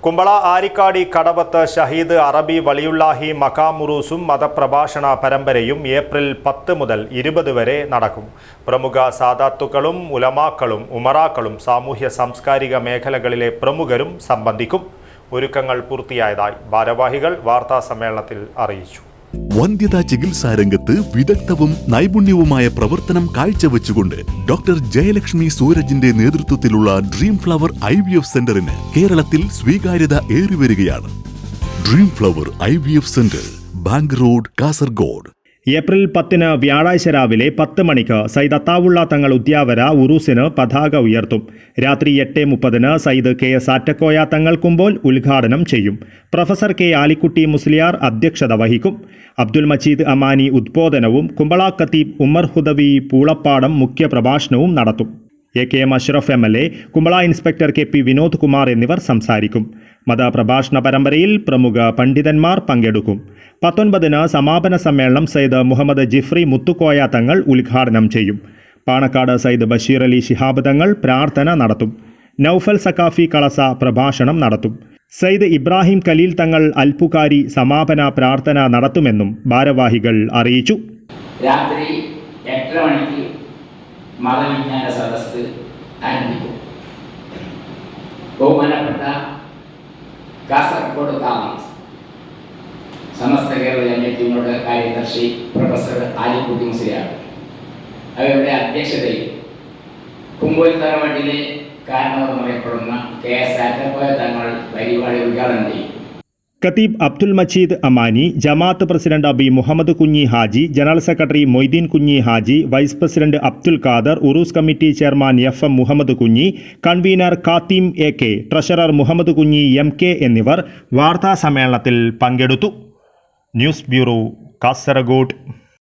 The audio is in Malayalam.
കുമ്പള ആരിക്കാടി കടവത്ത് ഷഹീദ് അറബി വലിയുള്ളാഹി മഖാമുറൂസും മതപ്രഭാഷണ പരമ്പരയും ഏപ്രിൽ 10 മുതൽ 20 വരെ നടക്കും. പ്രമുഖ സാദാത്തുക്കളും ഉലമാക്കളും ഉമറാക്കളും സാമൂഹ്യ സാംസ്കാരിക മേഖലകളിലെ പ്രമുഖരും സംബന്ധിക്കും. ഒരുക്കങ്ങൾ പൂർത്തിയായതായി ഭാരവാഹികൾ വാർത്താസമ്മേളനത്തിൽ അറിയിച്ചു. വന്ധ്യതാ ചികിത്സാരംഗത്ത് വിദഗ്ധവും നൈപുണ്യവുമായ പ്രവർത്തനം കാഴ്ചവെച്ചുകൊണ്ട് ഡോക്ടർ ജയലക്ഷ്മി സൂരജിന്റെ നേതൃത്വത്തിലുള്ള ഡ്രീം ഫ്ലവർ IVF സെന്ററിന് കേരളത്തിൽ സ്വീകാര്യത ഏറിവരികയാണ്. Dream flower IVF centre, bank road, Kasaragod. April 10 വ്യാഴാഴ്ച രാവിലെ 10 മണിക്ക് സയ്യിദ് അത്താവുള്ള തങ്ങൾ ഉദ്യാവര ഉറൂസിന് പതാക ഉയർത്തും. രാത്രി 8:30 സയ്യിദ് KS ആറ്റക്കോയ തങ്ങൾ കുമ്പോൾ ഉദ്ഘാടനം ചെയ്യും. പ്രൊഫസർ K ആലിക്കുട്ടി മുസ്ലിയാർ അധ്യക്ഷത വഹിക്കും. അബ്ദുൽ മജീദ് അമാനി ഉദ്ബോധനവും കുമ്പള ഖത്തീബ് ഉമർ ഹുദവി പൂളപ്പാടം മുഖ്യ പ്രഭാഷണവും നടത്തും. AKM Ashraf MLA, Kumbla inspector KP Vinod Kumar എന്നിവർ സംസാരിക്കും. മതപ്രഭാഷണ പരമ്പരയിൽ പ്രമുഖ പണ്ഡിതന്മാർ പങ്കെടുക്കും. 19 സമാപന സമ്മേളനം സയ്യിദ് മുഹമ്മദ് ജിഫ്രി മുത്തുക്കോയ തങ്ങൾ ഉദ്ഘാടനം ചെയ്യും. പാണക്കാട് സയ്യിദ് ബഷീർ അലി ശിഹാബ് തങ്ങൾ പ്രാർത്ഥന നടത്തും. നൌഫൽ സക്കാഫി കളസ പ്രഭാഷണം നടത്തും. സയ്യിദ് ഇബ്രാഹിം ഖലീൽ തങ്ങൾ അൽപുകാരി സമാപന പ്രാർത്ഥന നടത്തുമെന്നും ഭാരവാഹികൾ അറിയിച്ചു. രാത്രി 8:30 മണിക്ക് മതവിജ്ഞാന സദസ്സ് ആരംഭിക്കും. ബഹുമാനപ്പെട്ട കാസർഗോഡ് കാമത്ത് സമസ്ത കേരള ജമിയത്തിനോട് കാര്യദർശി പ്രൊഫസർ ആലിക്കുട്ടി മുസ്ലിയാർ അവരുടെ അധ്യക്ഷതയിൽ കുമ്പോൽ തറവാട്ടിലെ കാരണവരെന്നറിയപ്പെടുന്ന KS ആറ്റക്കോയ തങ്ങൾ പരിപാടി ഉദ്ഘാടനം ചെയ്യും. ഖത്തീബ് അബ്ദുൽ മജീദ് അമാനി, ജമാഅത്ത് president Abi Muhammad Kunhi Haji, general secretary Moideen കുഞ്ഞി ഹാജി, വൈസ് പ്രസിഡന്റ് അബ്ദുൽ ഖാദർ, ഉറൂസ് committee chairman FM Muhammad Kunhi, convener കാത്തിം AK, treasurer Muhammad Kunhi MK എന്നിവർ വാർത്താ സമ്മേളനത്തിൽ പങ്കെടുത്തു. News bureau, Kasaragod.